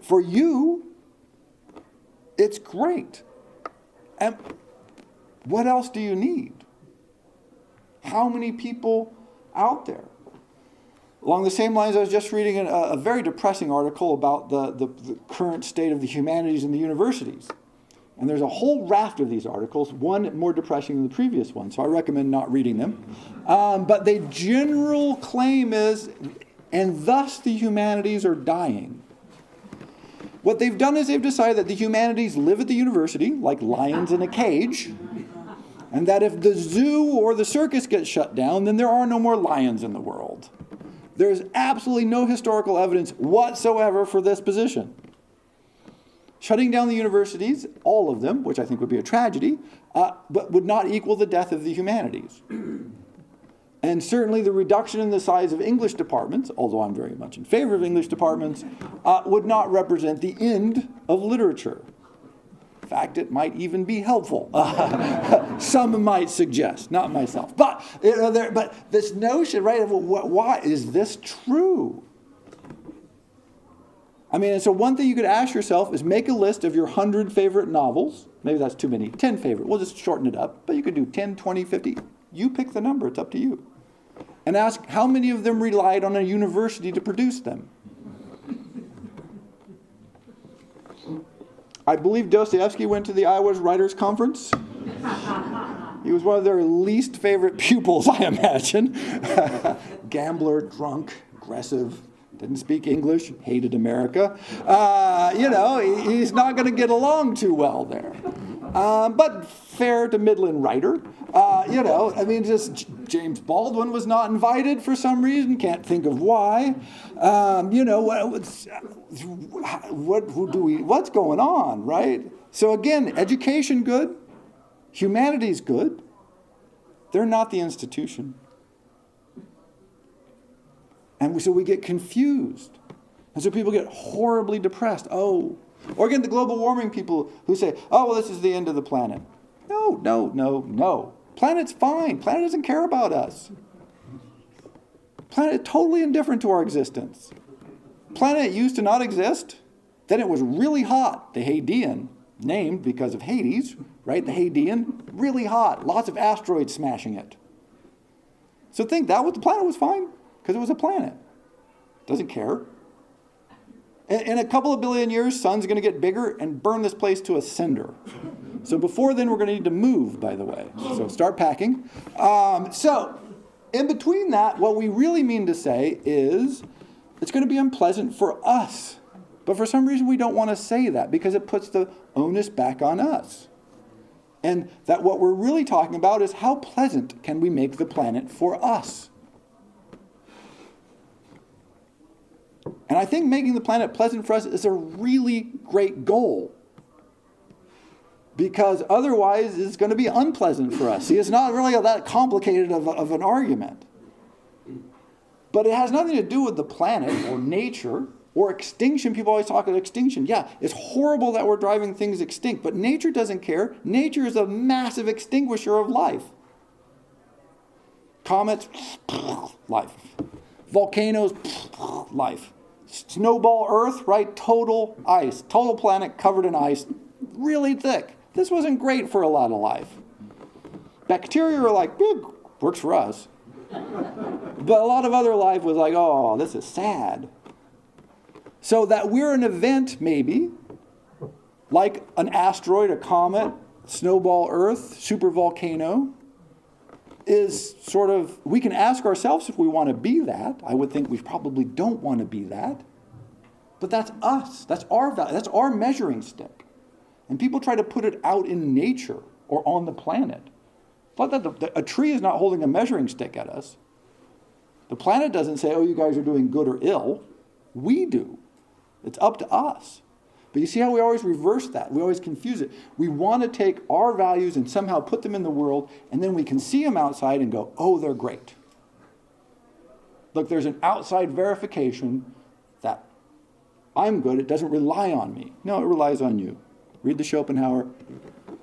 For you, it's great. And what else do you need? How many people out there? Along the same lines, I was just reading a very depressing article about the current state of the humanities in the universities. And there's a whole raft of these articles, one more depressing than the previous one, so I recommend not reading them. But the general claim is, and thus the humanities are dying. What they've done is they've decided that the humanities live at the university, like lions in a cage, and that if the zoo or the circus gets shut down, then there are no more lions in the world. There's absolutely no historical evidence whatsoever for this position. Shutting down the universities, all of them, which I think would be a tragedy, but would not equal the death of the humanities. And certainly the reduction in the size of English departments, although I'm very much in favor of English departments, would not represent the end of literature. In fact, it might even be helpful. Some might suggest, not myself. But this notion, right, of why is this true? I mean, and so one thing you could ask yourself is make a list of your 100 favorite novels. Maybe that's too many. 10 favorite. We'll just shorten it up. But you could do 10, 20, 50. You pick the number. It's up to you. And ask how many of them relied on a university to produce them. I believe Dostoevsky went to the Iowa Writers' Conference. He was one of their least favorite pupils, I imagine. Gambler, drunk, aggressive, didn't speak English, hated America. He's not going to get along too well there. But fair to middling writer. Just James Baldwin was not invited for some reason. Can't think of why. What's going on, right? So again, education good, humanities good. They're not the institution. And so we get confused. And so people get horribly depressed. Oh, Or again, the global warming people who say, oh, well, this is the end of the planet. No. Planet's fine. Planet doesn't care about us. Planet totally indifferent to our existence. Planet used to not exist. Then it was really hot. The Hadean, named because of Hades, right? The Hadean, really hot. Lots of asteroids smashing it. So think the planet was fine because it was a planet. Doesn't care. In a couple of billion years, sun's going to get bigger and burn this place to a cinder. So before then, we're going to need to move, by the way. So start packing. So in between that, what we really mean to say is it's going to be unpleasant for us. But for some reason, we don't want to say that because it puts the onus back on us. And that what we're really talking about is how pleasant can we make the planet for us? And I think making the planet pleasant for us is a really great goal. Because otherwise, it's going to be unpleasant for us. See, it's not really that complicated of an argument. But it has nothing to do with the planet or nature or extinction. People always talk about extinction. Yeah, it's horrible that we're driving things extinct, but nature doesn't care. Nature is a massive extinguisher of life. Comets, life. Volcanoes, life. Snowball Earth, right? Total ice. Total planet covered in ice. Really thick. This wasn't great for a lot of life. Bacteria are like, works for us. But a lot of other life was like, oh, this is sad. So that we're an event, maybe, like an asteroid, a comet, snowball Earth, supervolcano, is sort of, we can ask ourselves if we want to be that. I would think we probably don't want to be that. But that's us. That's our value. That's our measuring stick. And people try to put it out in nature or on the planet. But a tree is not holding a measuring stick at us. The planet doesn't say, oh, you guys are doing good or ill. We do. It's up to us. But you see how we always reverse that? We always confuse it. We want to take our values and somehow put them in the world, and then we can see them outside and go, oh, they're great. Look, there's an outside verification that I'm good. It doesn't rely on me. No, it relies on you. Read the Schopenhauer,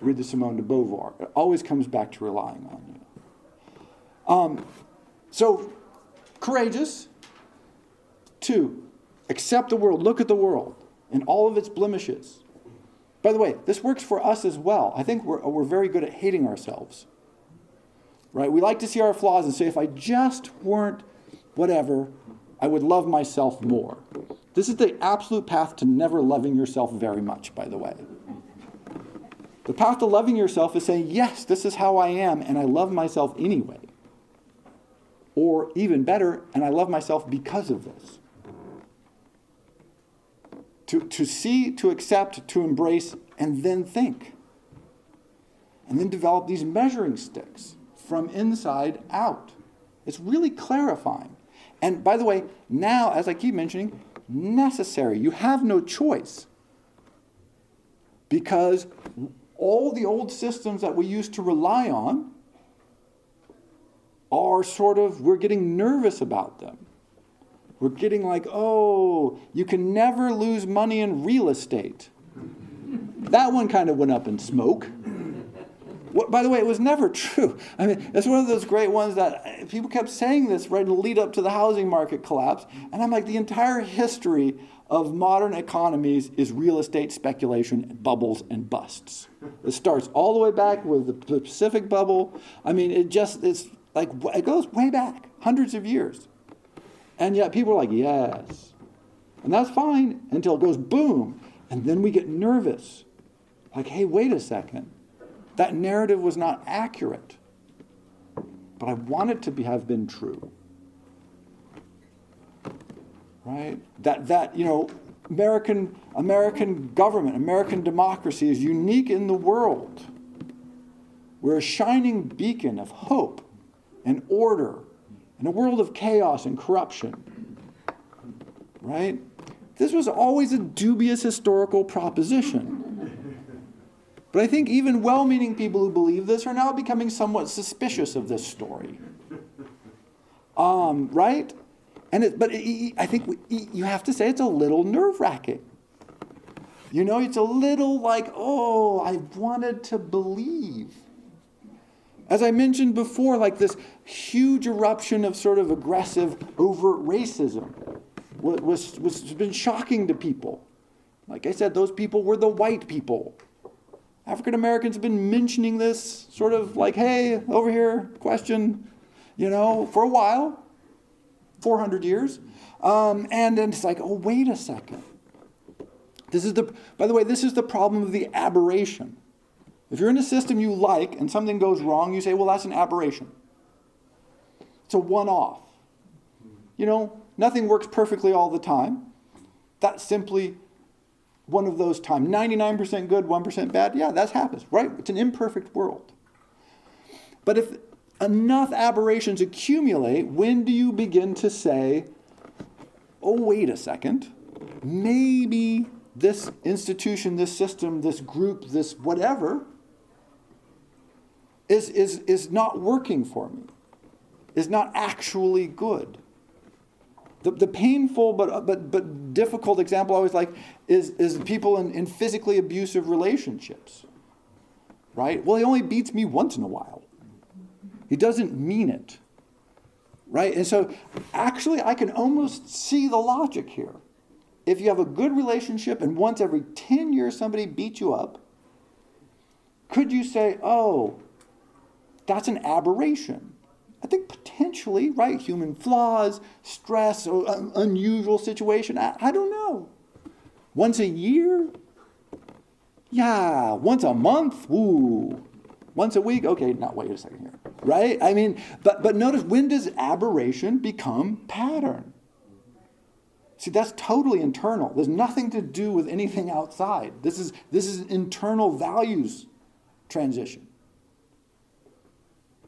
read the Simone de Beauvoir. It always comes back to relying on you. So, courageous. 2, accept the world. Look at the world and all of its blemishes. By the way, this works for us as well. I think we're very good at hating ourselves. Right? We like to see our flaws and say, if I just weren't whatever, I would love myself more. This is the absolute path to never loving yourself very much, by the way. The path to loving yourself is saying, yes, this is how I am, and I love myself anyway. Or even better, and I love myself because of this. To see, to accept, to embrace, and then think. And then develop these measuring sticks from inside out. It's really clarifying. And by the way, now, as I keep mentioning, necessary. You have no choice. Because all the old systems that we used to rely on are sort of, we're getting nervous about them. We're getting like, oh, you can never lose money in real estate. That one kind of went up in smoke. By the way, it was never true. I mean, it's one of those great ones that people kept saying this right in the lead up to the housing market collapse. And I'm like, the entire history of modern economies is real estate speculation, bubbles, and busts. It starts all the way back with the Pacific bubble. I mean, it's like, it goes way back, hundreds of years. And yet people are like, yes. And that's fine until it goes boom. And then we get nervous. Like, hey, wait a second. That narrative was not accurate. But I want it to have been true. Right? That American government, American democracy is unique in the world. We're a shining beacon of hope and order in a world of chaos and corruption. Right? This was always a dubious historical proposition. But I think even well-meaning people who believe this are now becoming somewhat suspicious of this story. Right? I think you have to say it's a little nerve-wracking. You know, it's a little like, oh, I wanted to believe. As I mentioned before, like this huge eruption of sort of aggressive, overt racism was been shocking to people. Like I said, those people were the white people. African Americans have been mentioning this sort of like, hey, over here, question, you know, for a while, 400 years. And then it's like, oh, wait a second. By the way, this is the problem of the aberration. If you're in a system you like and something goes wrong, you say, well, that's an aberration. It's a one-off. You know, nothing works perfectly all the time. That's simply one of those times. 99% good, 1% bad. Yeah, that happens, right? It's an imperfect world. But if enough aberrations accumulate, when do you begin to say, oh, wait a second, maybe this institution, this system, this group, this whatever is not working for me, is not actually good. The painful but difficult example I always like is people in physically abusive relationships, right? Well, he only beats me once in a while. He doesn't mean it, right? And so actually I can almost see the logic here. If you have a good relationship and once every 10 years somebody beats you up, could you say, oh, that's an aberration? I think potentially, right? Human flaws, stress, or unusual situation. I don't know. Once a year? Yeah. Once a month? Ooh. Once a week? Okay, now wait a second here. Right? I mean, but notice, when does aberration become pattern? See, that's totally internal. There's nothing to do with anything outside. This is an internal values transition,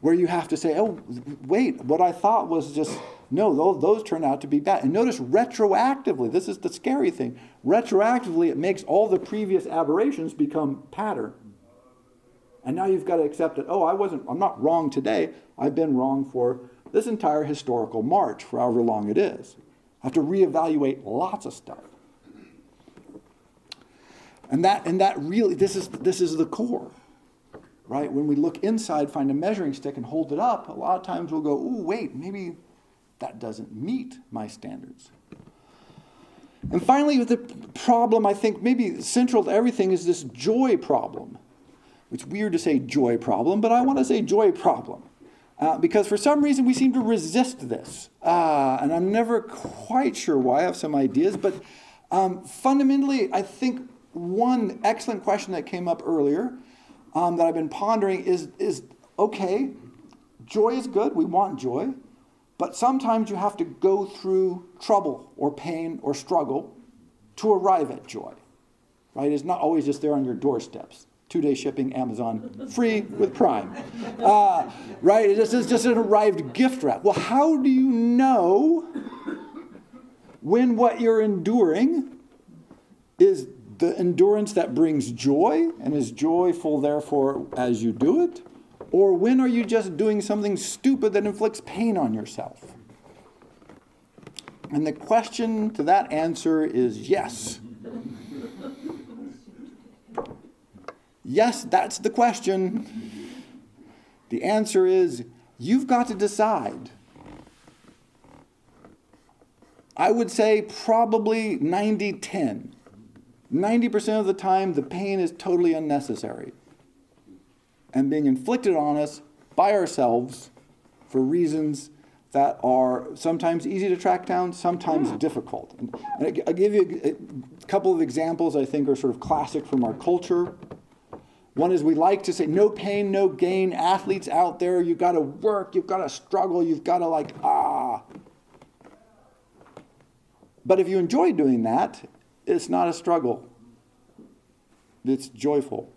where you have to say, oh, wait, what I thought was just, no, those turn out to be bad. And notice retroactively, this is the scary thing, retroactively it makes all the previous aberrations become pattern. And now you've got to accept it, oh, I'm not wrong today, I've been wrong for this entire historical march, for however long it is. I have to reevaluate lots of stuff. And that really, this is the core. Right? When we look inside, find a measuring stick and hold it up, a lot of times we'll go, oh, wait, maybe that doesn't meet my standards. And finally, with the problem, I think maybe central to everything is this joy problem. It's weird to say joy problem, but I want to say joy problem. Because for some reason we seem to resist this. And I'm never quite sure why. I have some ideas. But fundamentally, I think one excellent question that came up earlier that I've been pondering is okay, joy is good, we want joy, but sometimes you have to go through trouble or pain or struggle to arrive at joy, right? It's not always just there on your doorsteps. 2-day shipping, Amazon, free with Prime, right? It's just an arrived gift wrap. Well, how do you know when what you're enduring is the endurance that brings joy and is joyful, therefore, as you do it? Or when are you just doing something stupid that inflicts pain on yourself? And the question to that answer is yes. Yes, that's the question. The answer is you've got to decide. I would say probably 90-10. 90% of the time, the pain is totally unnecessary and being inflicted on us by ourselves for reasons that are sometimes easy to track down, sometimes difficult. And I'll give you a couple of examples I think are sort of classic from our culture. One is we like to say, no pain, no gain. Athletes out there, you've got to work, you've got to struggle, you've got to But if you enjoy doing that, it's not a struggle. It's joyful.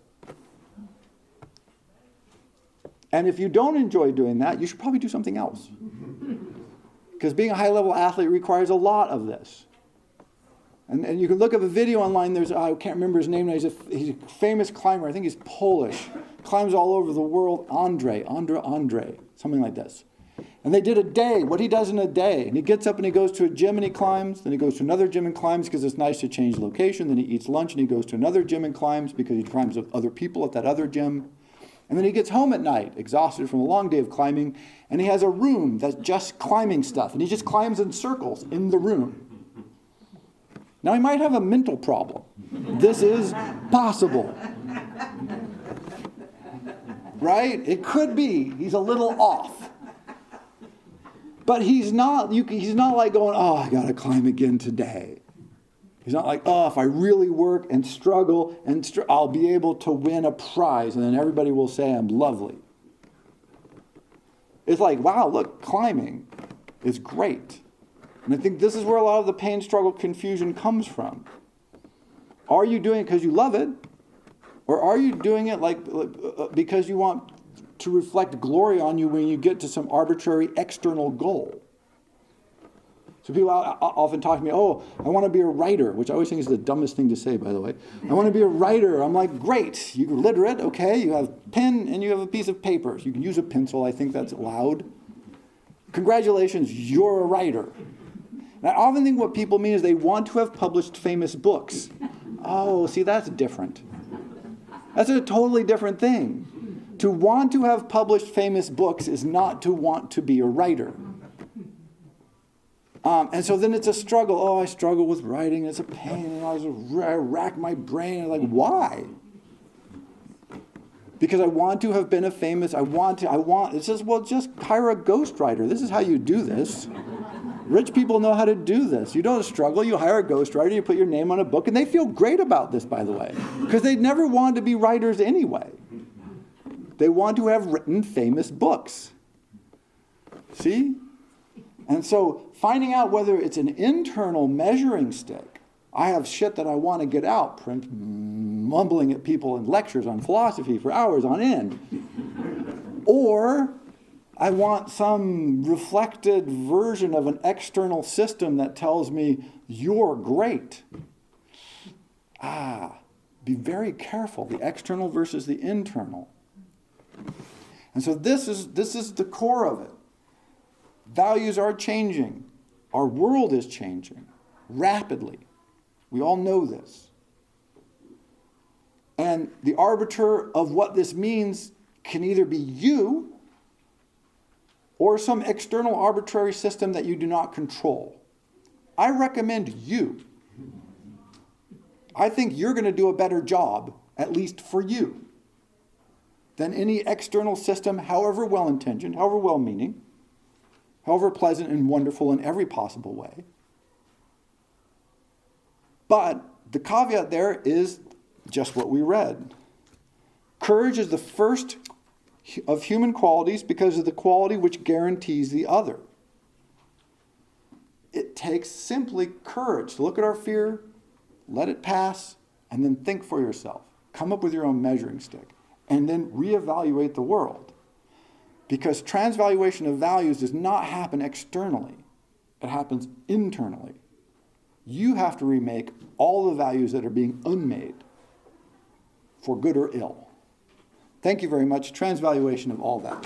And if you don't enjoy doing that, you should probably do something else. Because being a high-level athlete requires a lot of this. And you can look up a video online. I can't remember his name now. He's a famous climber. I think he's Polish. Climbs all over the world. Andre, something like this. And they did a day, what he does in a day. And he gets up and he goes to a gym and he climbs. Then he goes to another gym and climbs because it's nice to change location. Then he eats lunch and he goes to another gym and climbs because he climbs with other people at that other gym. And then he gets home at night, exhausted from a long day of climbing. And he has a room that's just climbing stuff. And he just climbs in circles in the room. Now he might have a mental problem. This is possible. Right? It could be. He's a little off. But he's not like going, oh, I got to climb again today. He's not like, oh, if I really work and struggle, I'll be able to win a prize, and then everybody will say I'm lovely. It's like, wow, look, climbing is great. And I think this is where a lot of the pain, struggle, confusion comes from. Are you doing it because you love it? Or are you doing it because you want to reflect glory on you when you get to some arbitrary external goal? So people often talk to me, oh, I want to be a writer, which I always think is the dumbest thing to say, by the way. I want to be a writer. I'm like, great, you're literate, okay, you have a pen and you have a piece of paper. You can use a pencil, I think that's allowed. Congratulations, you're a writer. And I often think what people mean is they want to have published famous books. Oh, see, that's different. That's a totally different thing. To want to have published famous books is not to want to be a writer. And so then it's a struggle. Oh, I struggle with writing. It's a pain. And I rack my brain. I'm like, why? Because I want to have been a famous, it says, well, just hire a ghostwriter. This is how you do this. Rich people know how to do this. You don't struggle. You hire a ghostwriter. You put your name on a book. And they feel great about this, by the way. Because they never wanted to be writers anyway. They want to have written famous books. See? And so finding out whether it's an internal measuring stick, I have shit that I want to get out, mumbling at people in lectures on philosophy for hours on end. Or I want some reflected version of an external system that tells me, you're great. Be very careful, the external versus the internal. And so this is the core of it. Values are changing. Our world is changing rapidly. We all know this. And the arbiter of what this means can either be you or some external arbitrary system that you do not control. I recommend you. I think you're going to do a better job, at least for you, than any external system, however well-intentioned, however well-meaning, however pleasant and wonderful in every possible way. But the caveat there is just what we read. Courage is the first of human qualities because of the quality which guarantees the other. It takes simply courage to look at our fear, let it pass, and then think for yourself. Come up with your own measuring stick, and then reevaluate the world. Because transvaluation of values does not happen externally. It happens internally. You have to remake all the values that are being unmade, for good or ill. Thank you very much. Transvaluation of all that.